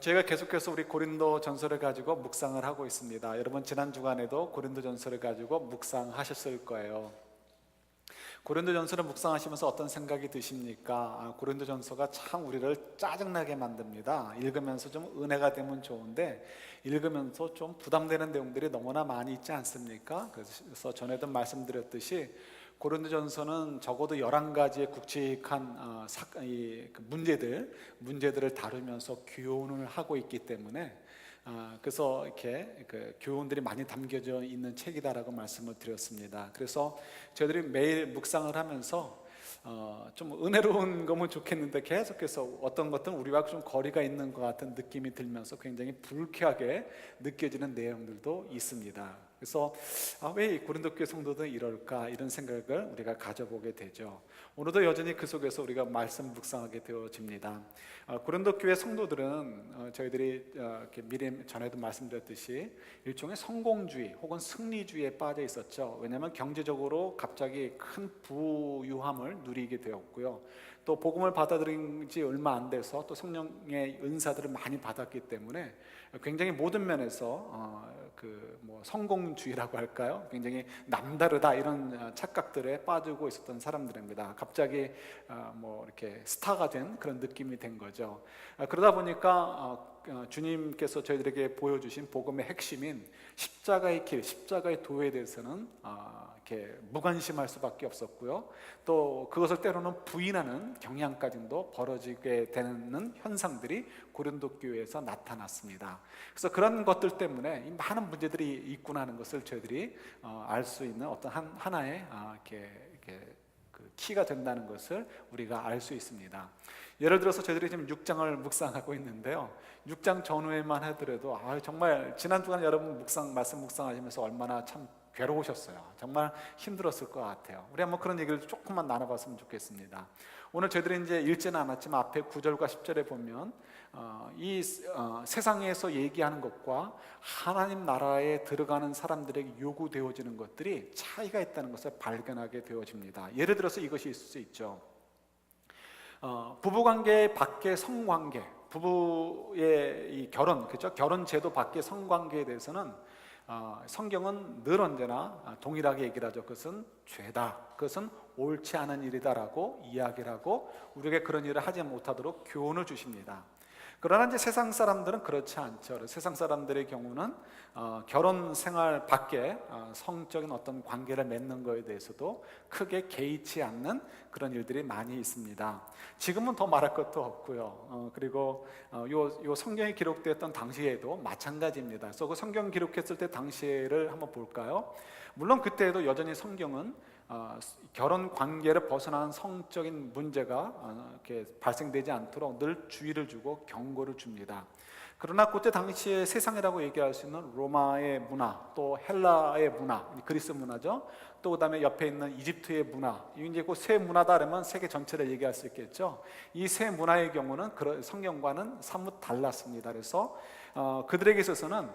저희가 계속해서 우리 고린도 전서를 가지고 묵상을 하고 있습니다. 여러분 지난 주간에도 고린도 전서를 가지고 묵상하셨을 거예요. 고린도 전서를 묵상하시면서 어떤 생각이 드십니까? 고린도 전서가 참 우리를 짜증나게 만듭니다. 읽으면서 좀 은혜가 되면 좋은데 읽으면서 좀 부담되는 내용들이 너무나 많이 있지 않습니까? 그래서 전에도 말씀드렸듯이 고린도전서는 적어도 11가지의 굵직한 문제들을 다루면서 교훈을 하고 있기 때문에 그래서 이렇게 교훈들이 많이 담겨져 있는 책이다라고 말씀을 드렸습니다. 그래서 저희들이 매일 묵상을 하면서 좀 은혜로운 거면 좋겠는데 계속해서 어떤 것들은 우리와 좀 거리가 있는 것 같은 느낌이 들면서 굉장히 불쾌하게 느껴지는 내용들도 있습니다. 그래서 왜 고린도 교회 성도들은 이럴까 이런 생각을 우리가 가져보게 되죠. 오늘도 여전히 그 속에서 우리가 말씀 묵상하게 되어집니다. 고린도 교회 성도들은 저희들이 이렇게 미리 전에도 말씀드렸듯이 일종의 성공주의 혹은 승리주의에 빠져 있었죠. 왜냐하면 경제적으로 갑자기 큰 부유함을 누리게 되었고요. 또 복음을 받아들인 지 얼마 안 돼서 또 성령의 은사들을 많이 받았기 때문에 굉장히 모든 면에서 성공주의라고 할까요? 굉장히 남다르다 이런 착각들에 빠지고 있었던 사람들입니다. 갑자기 이렇게 스타가 된 그런 느낌이 된 거죠. 그러다 보니까 주님께서 저희들에게 보여주신 복음의 핵심인 십자가의 길, 십자가의 도에 대해서는 이렇게 무관심할 수밖에 없었고요. 또 그것을 때로는 부인하는 경향까지도 벌어지게 되는 현상들이 고린도 교회에서 나타났습니다. 그래서 그런 것들 때문에 많은 문제들이 있구나 하는 것을 저희들이 알 수 있는 어떤 하나의 그 키가 된다는 것을 우리가 알 수 있습니다. 예를 들어서 저희들이 지금 6장을 묵상하고 있는데요. 6장 전후에만 하더라도 정말 지난 주간 여러분 말씀 묵상하시면서 얼마나 참 괴로우셨어요. 정말 힘들었을 것 같아요. 우리 한번 그런 얘기를 조금만 나눠봤으면 좋겠습니다. 오늘 저희들이 이제 읽지는 않았지만 앞에 9절과 10절에 보면 세상에서 얘기하는 것과 하나님 나라에 들어가는 사람들에게 요구되어지는 것들이 차이가 있다는 것을 발견하게 되어집니다. 예를 들어서 이것이 있을 수 있죠. 부부관계 밖의 성관계, 부부의 이 결혼, 그렇죠? 결혼 제도 밖의 성관계에 대해서는 성경은 늘 언제나 동일하게 얘기를 하죠. 그것은 죄다, 그것은 옳지 않은 일이다라고 이야기를 하고 우리에게 그런 일을 하지 못하도록 교훈을 주십니다. 그러나 이제 세상 사람들은 그렇지 않죠. 세상 사람들의 경우는 결혼 생활 밖에 성적인 어떤 관계를 맺는 것에 대해서도 크게 개의치 않는 그런 일들이 많이 있습니다. 지금은 더 말할 것도 없고요. 그리고 요 성경이 기록되었던 당시에도 마찬가지입니다. 그래서 그 성경 기록했을 때 당시를 한번 볼까요? 물론 그때에도 여전히 성경은 결혼 관계를 벗어나는 성적인 문제가 이렇게 발생되지 않도록 늘 주의를 주고 경고를 줍니다. 그러나 그때 당시의 세상이라고 얘기할 수 있는 로마의 문화, 또 헬라의 문화, 그리스 문화죠. 또 그다음에 옆에 있는 이집트의 문화, 이제 그 세 문화다 그러면 세계 전체를 얘기할 수 있겠죠. 이 세 문화의 경우는 성경과는 사뭇 달랐습니다. 그래서 그들에게 있어서는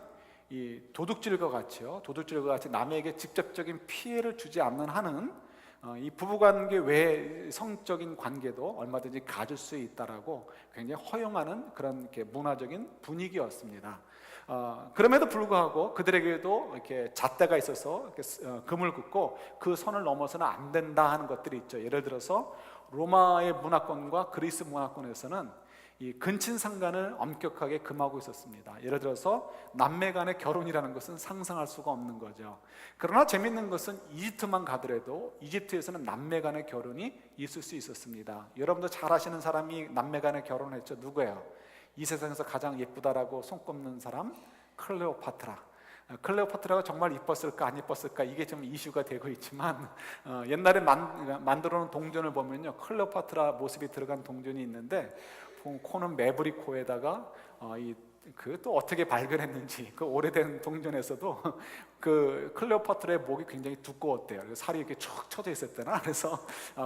이 도둑질과 같이 남에게 직접적인 피해를 주지 않는 한은 이 부부관계 외의 성적인 관계도 얼마든지 가질 수 있다라고 굉장히 허용하는 그런 이렇게 문화적인 분위기였습니다. 그럼에도 불구하고 그들에게도 이렇게 잣대가 있어서 이렇게 금을 긋고 그 선을 넘어서는 안 된다 하는 것들이 있죠. 예를 들어서 로마의 문화권과 그리스 문화권에서는 이 근친상간을 엄격하게 금하고 있었습니다. 예를 들어서 남매 간의 결혼이라는 것은 상상할 수가 없는 거죠. 그러나 재밌는 것은 이집트만 가더라도 이집트에서는 남매 간의 결혼이 있을 수 있었습니다. 여러분도 잘 아시는 사람이 남매 간의 결혼을 했죠. 누구예요? 이 세상에서 가장 예쁘다라고 손꼽는 사람, 클레오파트라. 클레오파트라가 정말 이뻤을까 안 이뻤을까 이게 좀 이슈가 되고 있지만 옛날에 만들어 놓은 동전을 보면요, 클레오파트라 모습이 들어간 동전이 있는데 코는 매부리 코에다가 이 그 또 어떻게 발견했는지 그 오래된 동전에서도 그 클레오파트라의 목이 굉장히 두꺼웠대요. 그래서 살이 이렇게 쭉 쳐져 있었대나. 그래서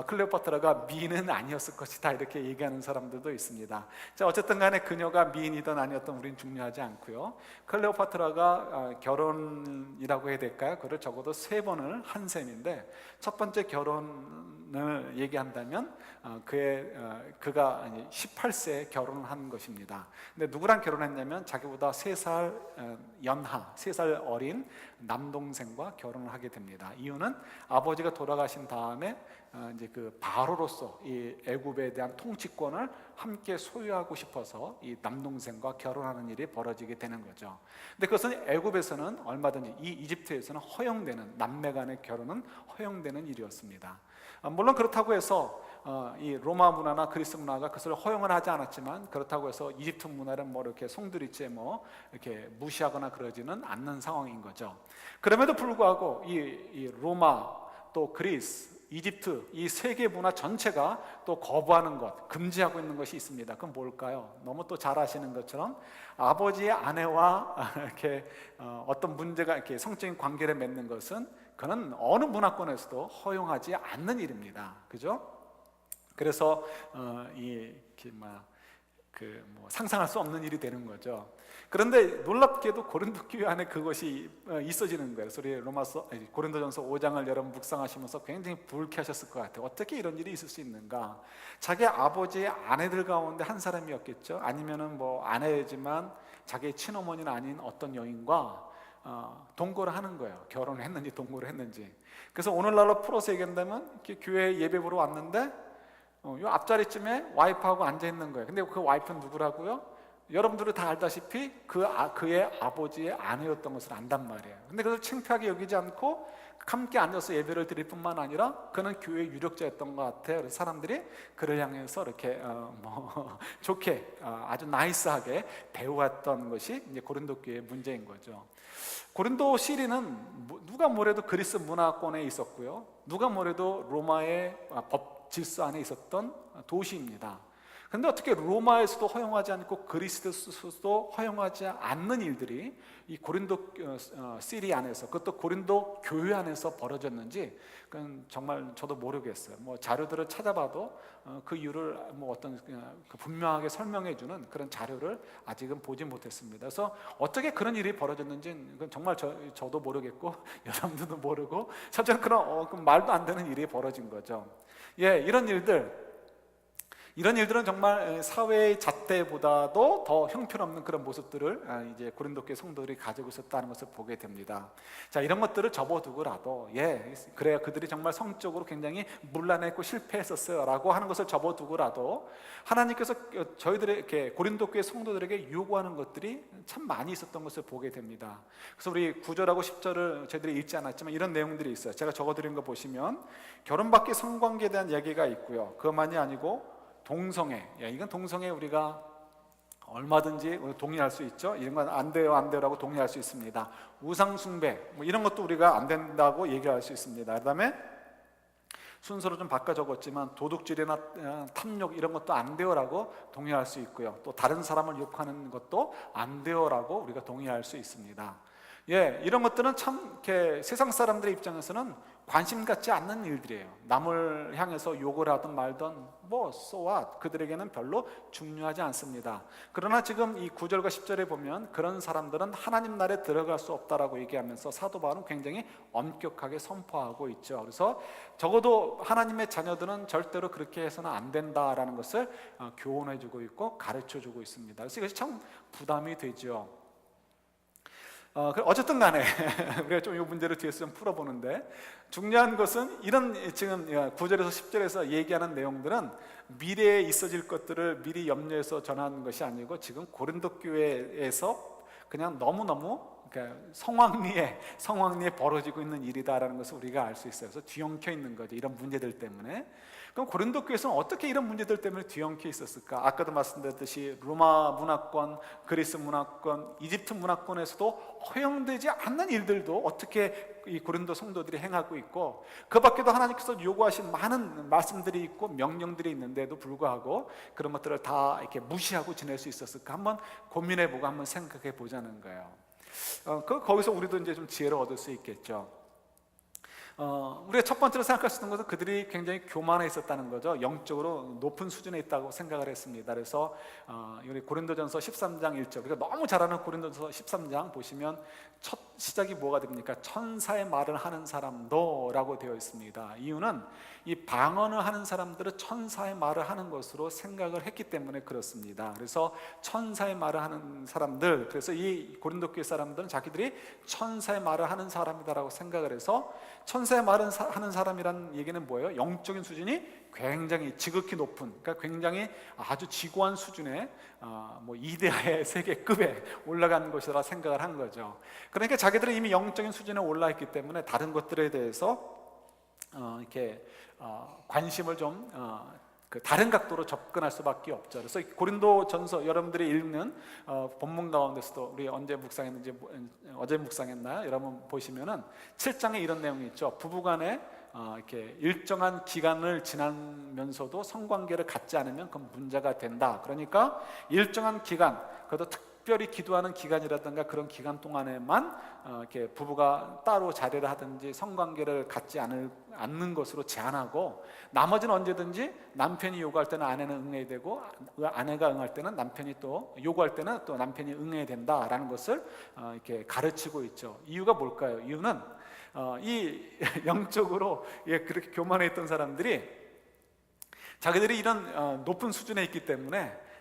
클레오파트라가 미인은 아니었을 것이다 이렇게 얘기하는 사람들도 있습니다. 자, 어쨌든 간에 그녀가 미인이든 아니었든 우린 중요하지 않고요. 클레오파트라가 결혼이라고 해야 될까요? 그를 적어도 3번을 한 셈인데, 첫 번째 결혼을 얘기한다면 그가 18세에 결혼을 한 것입니다. 근데 누구랑 결혼했냐면 자기보다 3살 연하, 3살 어린 남동생과 결혼을 하게 됩니다. 이유는 아버지가 돌아가신 다음에 이제 그 바로로서 이 애굽에 대한 통치권을 함께 소유하고 싶어서 이 남동생과 결혼하는 일이 벌어지게 되는 거죠. 근데 그것은 애굽에서는 얼마든지, 이 이집트에서는 허용되는, 남매 간의 결혼은 허용되는 일이었습니다. 물론 그렇다고 해서 이 로마 문화나 그리스 문화가 그것을 허용을 하지 않았지만, 그렇다고 해서 이집트 문화를 뭐 이렇게 송두리째 뭐 이렇게 무시하거나 그러지는 않는 상황인 거죠. 그럼에도 불구하고 이 로마, 또 그리스, 이집트, 이 세계 문화 전체가 또 거부하는 것, 금지하고 있는 것이 있습니다. 그건 뭘까요? 너무 또 잘 아시는 것처럼 아버지의 아내와 이렇게 어떤 문제가, 이렇게 성적인 관계를 맺는 것은 그는 어느 문화권에서도 허용하지 않는 일입니다. 그죠? 그래서 상상할 수 없는 일이 되는 거죠. 그런데 놀랍게도 고린도 교회 안에 그것이 있어지는 거예요. 그래서 고린도전서 5장을 여러분 묵상하시면서 굉장히 불쾌하셨을 것 같아요. 어떻게 이런 일이 있을 수 있는가? 자기 아버지의 아내들 가운데 한 사람이었겠죠. 아니면은 뭐 아내지만 자기의 친어머니는 아닌 어떤 여인과 동거를 하는 거예요. 결혼을 했는지 동거를 했는지. 그래서 오늘날로 풀어서 얘기한다면 교회 예배 보러 왔는데 요 앞자리쯤에 와이프하고 앉아 있는 거예요. 근데 그 와이프는 누구라고요? 여러분들은 다 알다시피 그의 아버지의 아내였던 것을 안단 말이에요. 근데 그걸 창피하게 여기지 않고 함께 앉아서 예배를 드릴 뿐만 아니라 그는 교회의 유력자였던 것 같아요. 그래서 사람들이 그를 향해서 이렇게 좋게 아주 나이스하게 대우했던 것이 이제 고린도 교회의 문제인 거죠. 고린도 시리는 누가 뭐래도 그리스 문화권에 있었고요, 누가 뭐래도 로마의 법 질서 안에 있었던 도시입니다. 그런데 어떻게 로마에서도 허용하지 않고 그리스에서도 허용하지 않는 일들이 이 고린도 시리 안에서, 그것도 고린도 교회 안에서 벌어졌는지 그건 정말 저도 모르겠어요. 뭐 자료들을 찾아봐도 그 이유를 뭐 어떤 분명하게 설명해주는 그런 자료를 아직은 보지 못했습니다. 그래서 어떻게 그런 일이 벌어졌는지는 그건 정말 저도 모르겠고 여러분들도 모르고, 첫째는 그런 말도 안 되는 일이 벌어진 거죠. 예, 이런 일들은 정말 사회의 잣대보다도 더 형편없는 그런 모습들을 이제 고린도 교회 성도들이 가지고 있었다는 것을 보게 됩니다. 자, 이런 것들을 접어두고라도, 그래야 그들이 정말 성적으로 굉장히 문란했고 실패했었어요 라고 하는 것을 접어두고라도 하나님께서 저희들에게, 고린도 교회 성도들에게 요구하는 것들이 참 많이 있었던 것을 보게 됩니다. 그래서 우리 9절하고 10절을 저희들이 읽지 않았지만 이런 내용들이 있어요. 제가 적어드린 거 보시면 결혼밖에 성관계에 대한 이야기가 있고요, 그것만이 아니고 동성애, 이건 동성애 우리가 얼마든지 동의할 수 있죠. 이런 건 안 돼요라고 동의할 수 있습니다. 우상숭배 이런 것도 우리가 안 된다고 얘기할 수 있습니다. 그다음에 순서로 좀 바꿔 적었지만 도둑질이나 탐욕 이런 것도 안 돼요라고 동의할 수 있고요, 또 다른 사람을 욕하는 것도 안 돼요라고 우리가 동의할 수 있습니다. 이런 것들은 참 이렇게 세상 사람들의 입장에서는 관심 갖지 않는 일들이에요. 남을 향해서 욕을 하든 말든 뭐 so what, 그들에게는 별로 중요하지 않습니다. 그러나 지금 이 9절과 10절에 보면 그런 사람들은 하나님 나라에 들어갈 수 없다라고 얘기하면서 사도 바울은 굉장히 엄격하게 선포하고 있죠. 그래서 적어도 하나님의 자녀들은 절대로 그렇게 해서는 안 된다라는 것을 교훈해주고 있고 가르쳐주고 있습니다. 그래서 이것이 참 부담이 되죠. 어쨌든 간에 우리가 좀 이 문제를 뒤에서 좀 풀어보는데, 중요한 것은 이런 지금 9절에서 10절에서 얘기하는 내용들은 미래에 있어질 것들을 미리 염려해서 전하는 것이 아니고 지금 고린도 교회에서 그냥 너무너무 그러니까 성황리에 벌어지고 있는 일이다라는 것을 우리가 알 수 있어요. 그래서 뒤엉켜 있는 거죠. 이런 문제들 때문에. 그럼 고린도 교회에서는 어떻게 이런 문제들 때문에 뒤엉켜 있었을까? 아까도 말씀드렸듯이 로마 문화권, 그리스 문화권, 이집트 문화권에서도 허용되지 않는 일들도 어떻게 이 고린도 성도들이 행하고 있고, 그 밖에도 하나님께서 요구하신 많은 말씀들이 있고 명령들이 있는데도 불구하고 그런 것들을 다 이렇게 무시하고 지낼 수 있었을까? 한번 고민해보고 한번 생각해 보자는 거예요. 거기서 우리도 이제 좀 지혜를 얻을 수 있겠죠. 우리가 첫 번째로 생각할 수 있는 것은 그들이 굉장히 교만해 있었다는 거죠. 영적으로 높은 수준에 있다고 생각을 했습니다. 그래서 우리 고린도전서 13장 1절, 우리가 너무 잘 아는 고린도전서 13장 보시면 첫 시작이 뭐가 됩니까? 천사의 말을 하는 사람도 라고 되어 있습니다. 이유는 이 방언을 하는 사람들은 천사의 말을 하는 것으로 생각을 했기 때문에 그렇습니다. 그래서 천사의 말을 하는 사람들, 그래서 이 고린도 교회 사람들은 자기들이 천사의 말을 하는 사람이다라고 생각을 해서, 천사의 말을 하는 사람이란 얘기는 뭐예요? 영적인 수준이 굉장히 지극히 높은, 그러니까 굉장히 아주 지고한 수준의 뭐 이데아의 세계급에 올라간 것이라 생각을 한 거죠. 그러니까 자기들은 이미 영적인 수준에 올라 있기 때문에 다른 것들에 대해서 이렇게 관심을 좀 그 다른 각도로 접근할 수밖에 없죠. 그래서 고린도전서 여러분들이 읽는 본문 가운데서도, 우리 언제 묵상했는지, 어제 묵상했나요? 여러분 보시면은 7장에 이런 내용이 있죠. 부부간에 이렇게 일정한 기간을 지나면서도 성관계를 갖지 않으면 그건 문제가 된다. 그러니까 일정한 기간, 그것도 특별히 기도하는 기간이라든가 그런 기간 동안에만 이렇게 부부가 따로 자리를 하든지 성관계를 갖지 않는 것으로 제한하고, 나머지는 언제든지 남편이 요구할 때는 아내는 응해야 되고, 아내가 응할 때는 남편이 또 요구할 때는 또 남편이 응해야 된다라는 것을 이렇게 가르치고 있죠. 이유가 뭘까요? 이유는 이 영적으로 그렇게 교만했던 사람들이 자기들이 이런 높은 수준에 있기 때문에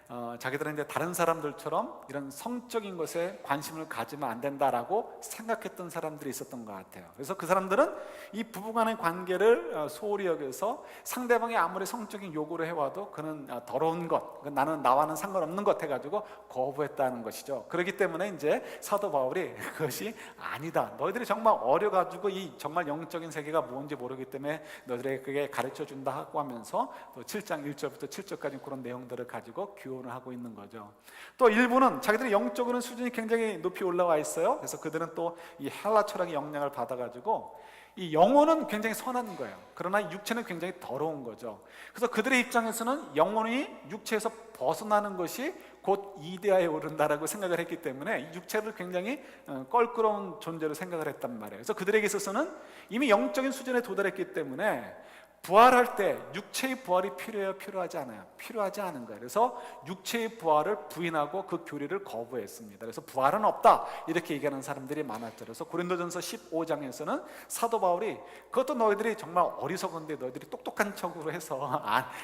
자기들은 이제 다른 사람들처럼 이런 성적인 것에 관심을 가지면 안 된다라고 생각했던 사람들이 있었던 것 같아요. 그래서 그 사람들은 이 부부간의 관계를 소홀히 여겨서 상대방이 아무리 성적인 요구를 해와도 그는 더러운 것, 나는 나와는 상관없는 것 해가지고 거부했다는 것이죠. 그렇기 때문에 이제 사도 바울이 그것이 아니다, 너희들이 정말 어려가지고 이 정말 영적인 세계가 뭔지 모르기 때문에 너희들에게 그게 가르쳐 준다 하고 하면서 또 7장 1절부터 7절까지 그런 내용들을 가지고 교훈을 하고 있는 거죠. 또 일부는 자기들의 영적으로는 수준이 굉장히 높이 올라와 있어요. 그래서 그들은 또 이 헬라 철학의 영향을 받아가지고 이 영혼은 굉장히 선한 거예요. 그러나 육체는 굉장히 더러운 거죠. 그래서 그들의 입장에서는 영혼이 육체에서 벗어나는 것이 곧 이데아에 오른다라고 생각을 했기 때문에 육체를 굉장히 껄끄러운 존재로 생각을 했단 말이에요. 그래서 그들에게 있어서는 이미 영적인 수준에 도달했기 때문에 부활할 때 육체의 부활이 필요해요? 필요하지 않아요? 필요하지 않은 거예요. 그래서 육체의 부활을 부인하고 그 교리를 거부했습니다. 그래서 부활은 없다 이렇게 얘기하는 사람들이 많았죠. 그래서 고린도전서 15장에서는 사도 바울이, 그것도 너희들이 정말 어리석은데 너희들이 똑똑한 척으로 해서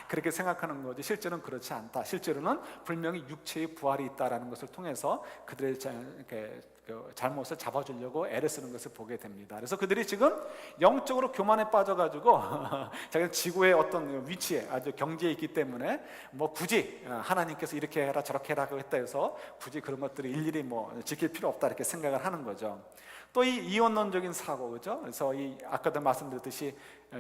그렇게 생각하는 거지 실제로는 그렇지 않다, 실제로는 분명히 육체의 부활이 있다라는 것을 통해서 그들의 잘못을 잡아주려고 애를 쓰는 것을 보게 됩니다. 그래서 그들이 지금 영적으로 교만에 빠져가지고 자기는 지구의 어떤 위치에 아주 경지에 있기 때문에 뭐 굳이 하나님께서 이렇게 해라 저렇게 해라고 했다 해서 굳이 그런 것들을 일일이 뭐 지킬 필요 없다 이렇게 생각을 하는 거죠. 또 이 이원론적인 사고, 그죠? 그래서 이 아까도 말씀드렸듯이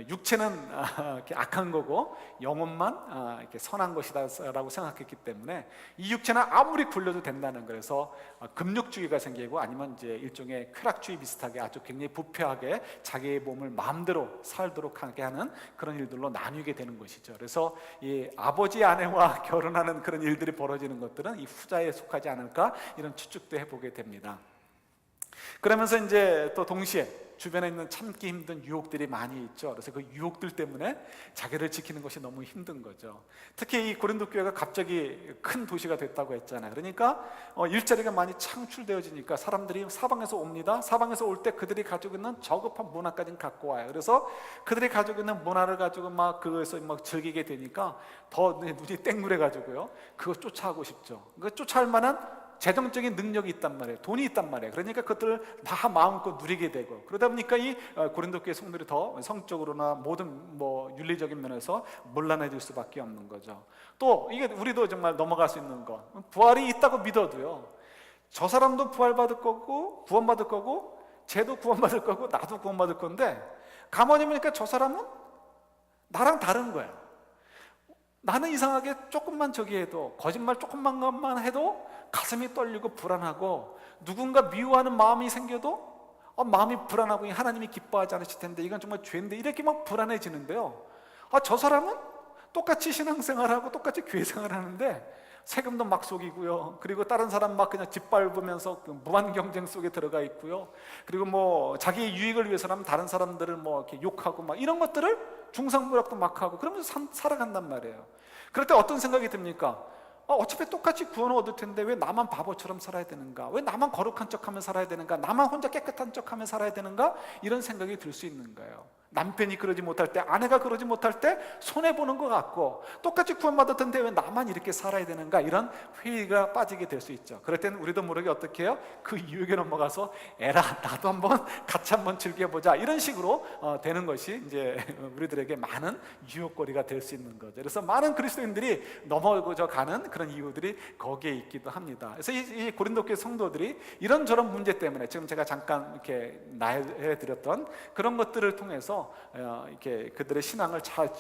육체는 이렇게 악한 거고 영혼만 이렇게 선한 것이다라고 생각했기 때문에 이 육체는 아무리 굴려도 된다는, 그래서 금욕주의가 생기고 아니면 이제 일종의 쾌락주의 비슷하게 아주 굉장히 부패하게 자기의 몸을 마음대로 살도록 하게 하는 그런 일들로 나뉘게 되는 것이죠. 그래서 이 아버지 아내와 결혼하는 그런 일들이 벌어지는 것들은 이 후자에 속하지 않을까 이런 추측도 해보게 됩니다. 그러면서 이제 또 동시에 주변에 있는 참기 힘든 유혹들이 많이 있죠. 그래서 그 유혹들 때문에 자기를 지키는 것이 너무 힘든 거죠. 특히 이 고린도 교회가 갑자기 큰 도시가 됐다고 했잖아요. 그러니까 일자리가 많이 창출되어지니까 사람들이 사방에서 옵니다. 사방에서 올 때 그들이 가지고 있는 저급한 문화까지 갖고 와요. 그래서 그들이 가지고 있는 문화를 가지고 막 그것을 막 즐기게 되니까 더 눈이 땡그래 가지고요, 그거 쫓아가고 싶죠. 그 쫓아갈 만한 재정적인 능력이 있단 말이에요. 돈이 있단 말이에요. 그러니까 그것들을 다 마음껏 누리게 되고, 그러다 보니까 이 고린도 교회 성도들이 더 성적으로나 모든 뭐 윤리적인 면에서 문란해질 수밖에 없는 거죠. 또 이게 우리도 정말 넘어갈 수 있는 것, 부활이 있다고 믿어도요, 저 사람도 부활받을 거고 구원받을 거고 쟤도 구원받을 거고 나도 구원받을 건데 가만히 보니까 저 사람은 나랑 다른 거야. 나는 이상하게 조금만 저기 해도, 거짓말 조금만 해도 가슴이 떨리고 불안하고, 누군가 미워하는 마음이 생겨도 마음이 불안하고 하나님이 기뻐하지 않으실 텐데 이건 정말 죄인데 이렇게 막 불안해지는데요. 저 사람은 똑같이 신앙생활하고 똑같이 교회생활하는데 세금도 막 속이고요. 그리고 다른 사람 막 그냥 짓밟으면서 무한 경쟁 속에 들어가 있고요. 그리고 뭐 자기의 유익을 위해서라면 다른 사람들을 뭐 이렇게 욕하고 막 이런 것들을 중상부락도 막 하고 그러면서 살아간단 말이에요. 그럴 때 어떤 생각이 듭니까? 어차피 똑같이 구원을 얻을 텐데 왜 나만 바보처럼 살아야 되는가? 왜 나만 거룩한 척하며 살아야 되는가? 나만 혼자 깨끗한 척하며 살아야 되는가? 이런 생각이 들 수 있는 거예요. 남편이 그러지 못할 때, 아내가 그러지 못할 때 손해보는 것 같고, 똑같이 구원받았던데 왜 나만 이렇게 살아야 되는가? 이런 회의가 빠지게 될 수 있죠. 그럴 때는 우리도 모르게 어떻게 해요? 그 유혹에 넘어가서 에라 나도 같이 한번 즐겨보자, 이런 식으로 되는 것이 이제 우리들에게 많은 유혹거리가 될 수 있는 거죠. 그래서 많은 그리스도인들이 넘어져 가는 그런 이유들이 거기에 있기도 합니다. 그래서 이 고린도교회 성도들이 이런저런 문제 때문에 지금 제가 잠깐 이렇게 나열해드렸던 그런 것들을 통해서 이렇게 그들의 신앙을 잘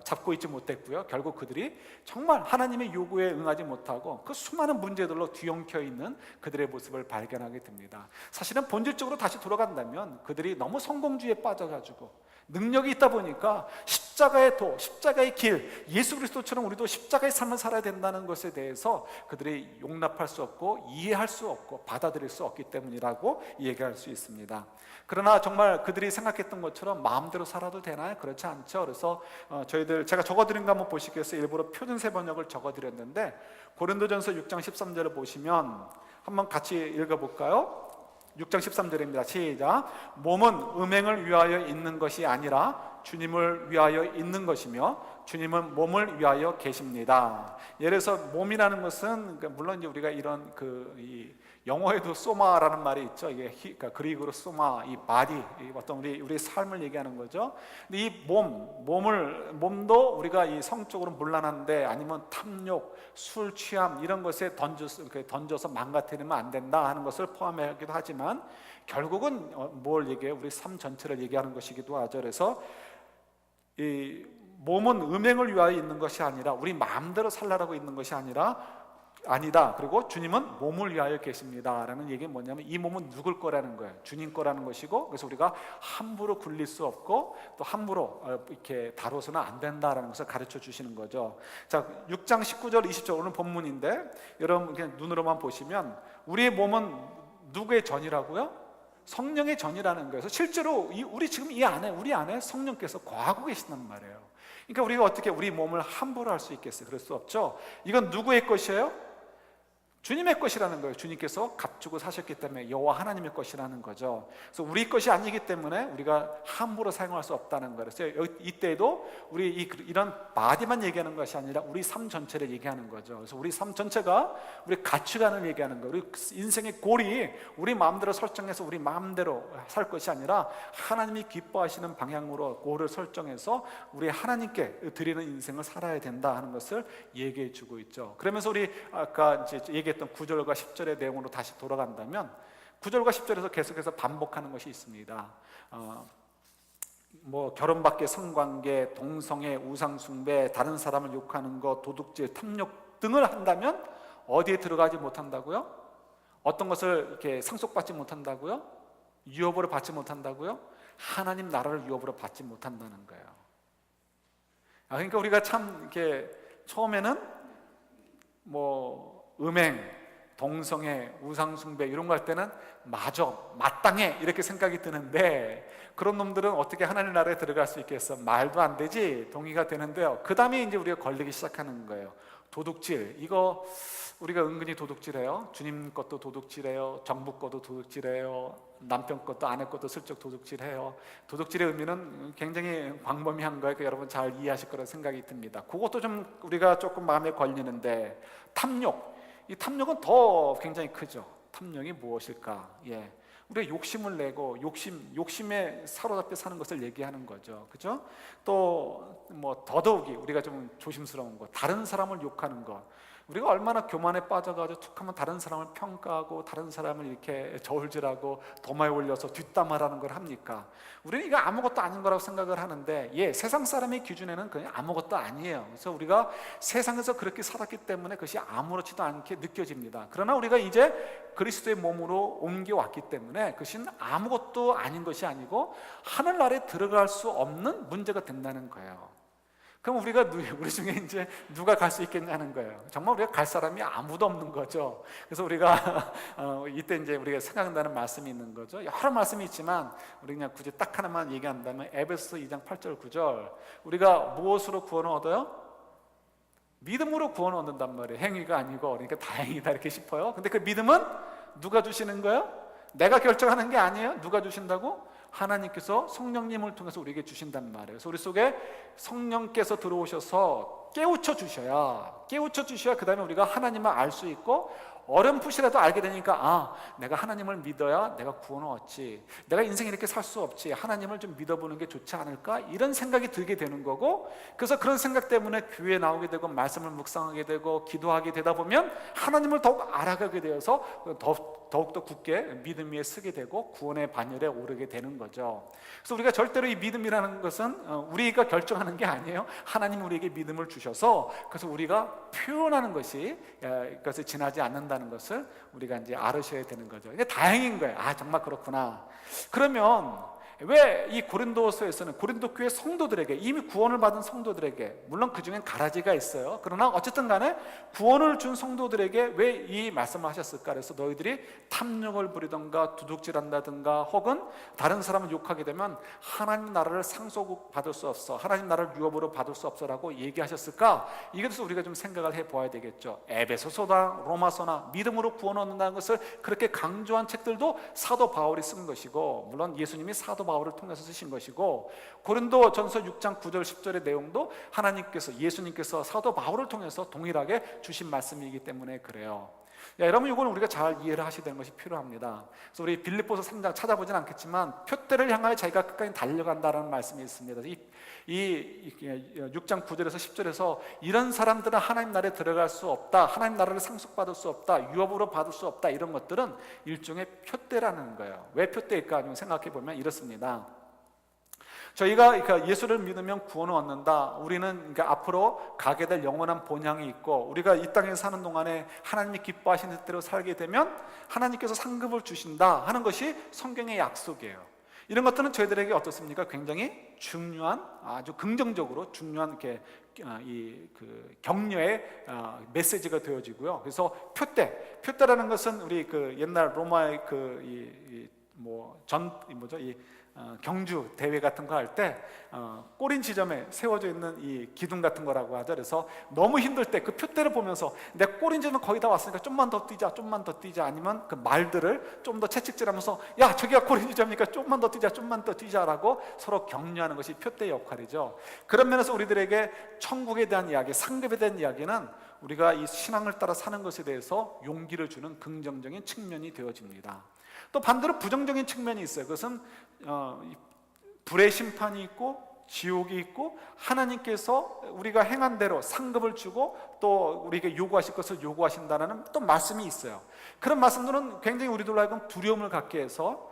잡고 있지 못했고요. 결국 그들이 정말 하나님의 요구에 응하지 못하고 그 수많은 문제들로 뒤엉켜 있는 그들의 모습을 발견하게 됩니다. 사실은 본질적으로 다시 돌아간다면 그들이 너무 성공주의에 빠져가지고 능력이 있다 보니까 십자가의 도, 십자가의 길, 예수 그리스도처럼 우리도 십자가의 삶을 살아야 된다는 것에 대해서 그들이 용납할 수 없고 이해할 수 없고 받아들일 수 없기 때문이라고 얘기할 수 있습니다. 그러나 정말 그들이 생각했던 것처럼 마음대로 살아도 되나요? 그렇지 않죠. 그래서 제가 적어드린 거 한번 보시겠어요? 일부러 표준세 번역을 적어드렸는데 고린도전서 6장 13절을 보시면 한번 같이 읽어볼까요? 6장 13절입니다. 시작. 몸은 음행을 위하여 있는 것이 아니라 주님을 위하여 있는 것이며 주님은 몸을 위하여 계십니다. 예를 들어서 몸이라는 것은 물론 이제 우리가 이런 이 영어에도 소마라는 말이 있죠. 이게 그러니까 그리그로 소마, 이 바디, 어떤 우리 삶을 얘기하는 거죠. 근데 이 몸도 우리가 이 성적으로 문란한데 아니면 탐욕, 술 취함 이런 것에 던져서 망가뜨리면 안 된다 하는 것을 포함하기도 하지만 결국은 뭘 얘기해요? 우리 삶 전체를 얘기하는 것이기도 하죠. 그래서 이 몸은 음행을 위하여 있는 것이 아니라 우리 마음대로 살라고 있는 것이 아니다. 그리고 주님은 몸을 위하여 계십니다 라는 얘기는 뭐냐면 이 몸은 누굴 거라는 거예요. 주님 거라는 것이고, 그래서 우리가 함부로 굴릴 수 없고 또 함부로 이렇게 다뤄서는 안 된다라는 것을 가르쳐 주시는 거죠. 자, 6장 19절 20절 오늘 본문인데 여러분 그냥 눈으로만 보시면 우리의 몸은 누구의 전이라고요? 성령의 전이라는 거예요. 실제로 우리 지금 우리 안에 성령께서 거하고 계신단 말이에요. 그러니까 우리가 어떻게 우리 몸을 함부로 할 수 있겠어요? 그럴 수 없죠. 이건 누구의 것이에요? 주님의 것이라는 거예요. 주님께서 값주고 사셨기 때문에 여호와 하나님의 것이라는 거죠. 그래서 우리 것이 아니기 때문에 우리가 함부로 사용할 수 없다는 거예요. 그래서 이때에도 우리 이런 바디만 얘기하는 것이 아니라 우리 삶 전체를 얘기하는 거죠. 그래서 우리 삶 전체가 우리 가치관을 얘기하는 거예요. 우리 인생의 골이 우리 마음대로 설정해서 우리 마음대로 살 것이 아니라 하나님이 기뻐하시는 방향으로 골을 설정해서 우리 하나님께 드리는 인생을 살아야 된다 하는 것을 얘기해 주고 있죠. 그러면서 우리 아까 이제 얘기했던 9절과 10절의 내용으로 다시 돌아간다면 9절과 10절에서 계속해서 반복하는 것이 있습니다. 결혼 밖의 성관계, 동성애, 우상숭배, 다른 사람을 욕하는 것, 도둑질, 탐욕 등을 한다면 어디에 들어가지 못한다고요? 어떤 것을 이렇게 상속받지 못한다고요? 유업으로 받지 못한다고요? 하나님 나라를 유업으로 받지 못한다는 거예요. 그러니까 우리가 참 이렇게 처음에는 음행, 동성애, 우상숭배 이런 거 할 때는 마땅해 이렇게 생각이 드는데 그런 놈들은 어떻게 하나님 나라에 들어갈 수 있겠어? 말도 안 되지. 동의가 되는데요. 그 다음에 이제 우리가 걸리기 시작하는 거예요. 도둑질, 이거 우리가 은근히 도둑질해요. 주님 것도 도둑질해요. 정부 것도 도둑질해요. 남편 것도 아내 것도 슬쩍 도둑질해요. 도둑질의 의미는 굉장히 광범위한 거예요. 여러분 잘 이해하실 거라 생각이 듭니다. 그것도 좀 우리가 조금 마음에 걸리는데 탐욕, 이 탐욕은 더 굉장히 크죠. 탐욕이 무엇일까? 우리가 욕심을 내고 욕심에 사로잡혀 사는 것을 얘기하는 거죠. 그죠? 또 더더욱이 우리가 좀 조심스러운 거, 다른 사람을 욕하는 거. 우리가 얼마나 교만에 빠져가지고 툭하면 다른 사람을 평가하고 다른 사람을 이렇게 저울질하고 도마에 올려서 뒷담화라는 걸 합니까? 우리는 이거 아무것도 아닌 거라고 생각을 하는데, 세상 사람의 기준에는 그냥 아무것도 아니에요. 그래서 우리가 세상에서 그렇게 살았기 때문에 그것이 아무렇지도 않게 느껴집니다. 그러나 우리가 이제 그리스도의 몸으로 옮겨왔기 때문에 그것은 아무것도 아닌 것이 아니고 하늘나라에 들어갈 수 없는 문제가 된다는 거예요. 그럼 우리 중에 이제 누가 갈 수 있겠냐는 거예요. 정말 우리가 갈 사람이 아무도 없는 거죠. 그래서 우리가 이때 이제 우리가 생각나는 말씀이 있는 거죠. 여러 말씀이 있지만 우리 그냥 굳이 딱 하나만 얘기한다면 에베소 2장 8절 9절, 우리가 무엇으로 구원을 얻어요? 믿음으로 구원을 얻는단 말이에요. 행위가 아니고. 그러니까 다행이다 이렇게 싶어요. 근데 그 믿음은 누가 주시는 거예요? 내가 결정하는 게 아니에요. 누가 주신다고? 하나님께서 성령님을 통해서 우리에게 주신단 말이에요. 그래서 우리 속에 성령께서 들어오셔서 깨우쳐 주셔야 그 다음에 우리가 하나님을 알 수 있고, 어렴풋이라도 알게 되니까 내가 하나님을 믿어야 내가 구원을 얻지, 내가 인생 이렇게 살 수 없지, 하나님을 좀 믿어보는 게 좋지 않을까, 이런 생각이 들게 되는 거고, 그래서 그런 생각 때문에 교회에 나오게 되고 말씀을 묵상하게 되고 기도하게 되다 보면 하나님을 더욱 알아가게 되어서 더욱더 굳게 믿음 위에 서게 되고 구원의 반열에 오르게 되는 거죠. 그래서 우리가 절대로 이 믿음이라는 것은 우리가 결정하는 게 아니에요. 하나님 우리에게 믿음을 주셔서, 그래서 우리가 표현하는 것이 그것을 지나지 않는다는 것을 우리가 이제 알으셔야 되는 거죠. 이게 다행인 거예요. 정말 그렇구나. 그러면 왜 이 고린도서에서는 고린도 교회 성도들에게, 이미 구원을 받은 성도들에게, 물론 그 중엔 가라지가 있어요. 그러나 어쨌든 간에 구원을 준 성도들에게 왜 이 말씀을 하셨을까? 그래서 너희들이 탐욕을 부리던가 도둑질한다든가 혹은 다른 사람을 욕하게 되면 하나님 나라를 상속받을 수 없어, 하나님 나라를 유업으로 받을 수 없어라고 얘기하셨을까? 이것을 우리가 좀 생각을 해보아야 되겠죠. 에베소서나 로마서나 믿음으로 구원 얻는다는 것을 그렇게 강조한 책들도 사도 바울이 쓴 것이고, 물론 예수님이 사도 바울을 통해서 쓰신 것이고, 고린도전서 6장 9절 10절의 내용도 하나님께서, 예수님께서 사도 바울을 통해서 동일하게 주신 말씀이기 때문에 그래요. 여러분, 이건 우리가 잘 이해를 하셔야 되는 것이 필요합니다. 그래서 우리 빌립보서 3장 찾아보진 않겠지만 표대를 향하여 자기가 끝까지 달려간다는 말씀이 있습니다. 이 6장 9절에서 10절에서 이런 사람들은 하나님 나라에 들어갈 수 없다, 하나님 나라를 상속받을 수 없다, 유업으로 받을 수 없다, 이런 것들은 일종의 표대라는 거예요. 왜 표대일까 생각해 보면 이렇습니다. 저희가 예수를 믿으면 구원을 얻는다, 우리는 앞으로 가게 될 영원한 본향이 있고, 우리가 이 땅에 사는 동안에 하나님이 기뻐하시는 뜻대로 살게 되면 하나님께서 상급을 주신다 하는 것이 성경의 약속이에요. 이런 것들은 저희들에게 어떻습니까? 굉장히 중요한, 아주 긍정적으로 중요한 그 격려의 메시지가 되어지고요. 그래서 표대라는 것은 우리 옛날 로마의 경주 대회 같은 거 할 때 꼬린 지점에 세워져 있는 이 기둥 같은 거라고 하죠. 그래서 너무 힘들 때 그 표대를 보면서 내 꼬린 지점 거의 다 왔으니까 좀만 더 뛰자, 아니면 그 말들을 좀 더 채찍질하면서 야, 저기가 꼬린 지점이니까 좀만 더 뛰자라고 서로 격려하는 것이 표대의 역할이죠. 그런 면에서 우리들에게 천국에 대한 이야기, 상급에 대한 이야기는 우리가 이 신앙을 따라 사는 것에 대해서 용기를 주는 긍정적인 측면이 되어집니다. 또 반대로 부정적인 측면이 있어요. 그것은 불의 심판이 있고 지옥이 있고, 하나님께서 우리가 행한 대로 상급을 주고 또 우리에게 요구하실 것을 요구하신다는 또 말씀이 있어요. 그런 말씀들은 굉장히 우리들로 하여금 두려움을 갖게 해서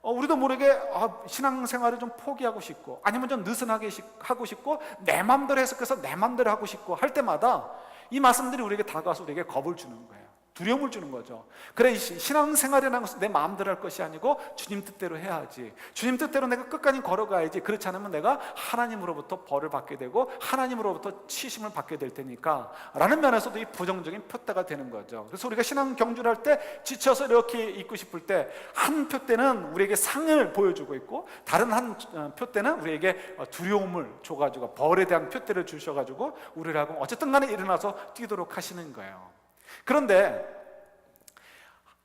우리도 모르게 신앙생활을 좀 포기하고 싶고, 아니면 좀 느슨하게 하고 싶고, 내 마음대로 해석해서 내 마음대로 하고 싶고 할 때마다 이 말씀들이 우리에게 다가와서 우리에게 겁을 주는 거예요. 두려움을 주는 거죠. 그래, 신앙생활이라는 것은 내 마음대로 할 것이 아니고 주님 뜻대로 해야지, 주님 뜻대로 내가 끝까지 걸어가야지, 그렇지 않으면 내가 하나님으로부터 벌을 받게 되고 하나님으로부터 치심을 받게 될 테니까 라는 면에서도 이 부정적인 표대가 되는 거죠. 그래서 우리가 신앙 경주를 할 때 지쳐서 이렇게 있고 싶을 때 한 표대는 우리에게 상을 보여주고 있고, 다른 한 표대는 우리에게 두려움을 줘가지고 벌에 대한 표대를 주셔가지고 우리를 하고 어쨌든 간에 일어나서 뛰도록 하시는 거예요. 그런데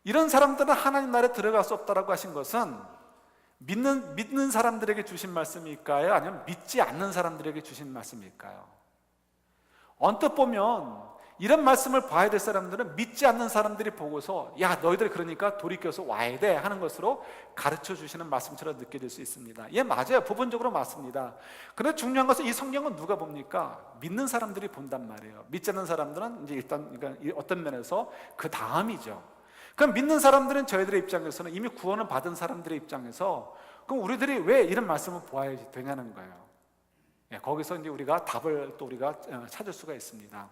이런 사람들은 하나님 나라에 들어갈 수 없다라고 하신 것은 믿는 사람들에게 주신 말씀일까요? 아니면 믿지 않는 사람들에게 주신 말씀일까요? 언뜻 보면 이런 말씀을 봐야 될 사람들은 믿지 않는 사람들이 보고서 야 너희들 그러니까 돌이켜서 와야 돼 하는 것으로 가르쳐 주시는 말씀처럼 느껴질 수 있습니다. 예, 맞아요. 부분적으로 맞습니다. 그런데 중요한 것은 이 성경은 누가 봅니까? 믿는 사람들이 본단 말이에요. 믿지 않는 사람들은 이제 일단 어떤 면에서 그 다음이죠. 그럼 믿는 사람들은 저희들의 입장에서는 이미 구원을 받은 사람들의 입장에서 그럼 우리들이 왜 이런 말씀을 보아야 되냐는 거예요. 예, 거기서 이제 우리가 답을 또 우리가 찾을 수가 있습니다.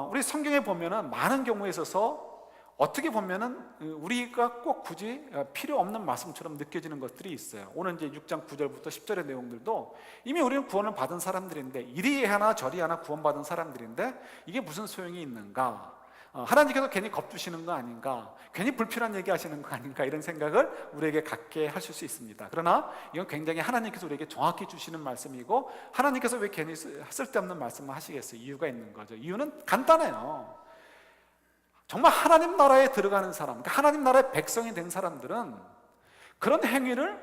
우리 성경에 보면은 많은 경우에 있어서 어떻게 보면은 우리가 꼭 굳이 필요 없는 말씀처럼 느껴지는 것들이 있어요. 오늘 이제 6장 9절부터 10절의 내용들도 이미 우리는 구원을 받은 사람들인데 이리 하나 저리 하나 구원받은 사람들인데 이게 무슨 소용이 있는가? 하나님께서 괜히 겁주시는 거 아닌가? 괜히 불필요한 얘기 하시는 거 아닌가? 이런 생각을 우리에게 갖게 하실 수 있습니다. 그러나 이건 굉장히 하나님께서 우리에게 정확히 주시는 말씀이고 하나님께서 왜 괜히 쓸데없는 말씀을 하시겠어요? 이유가 있는 거죠. 이유는 간단해요. 정말 하나님 나라에 들어가는 사람, 그러니까 하나님 나라의 백성이 된 사람들은 그런 행위를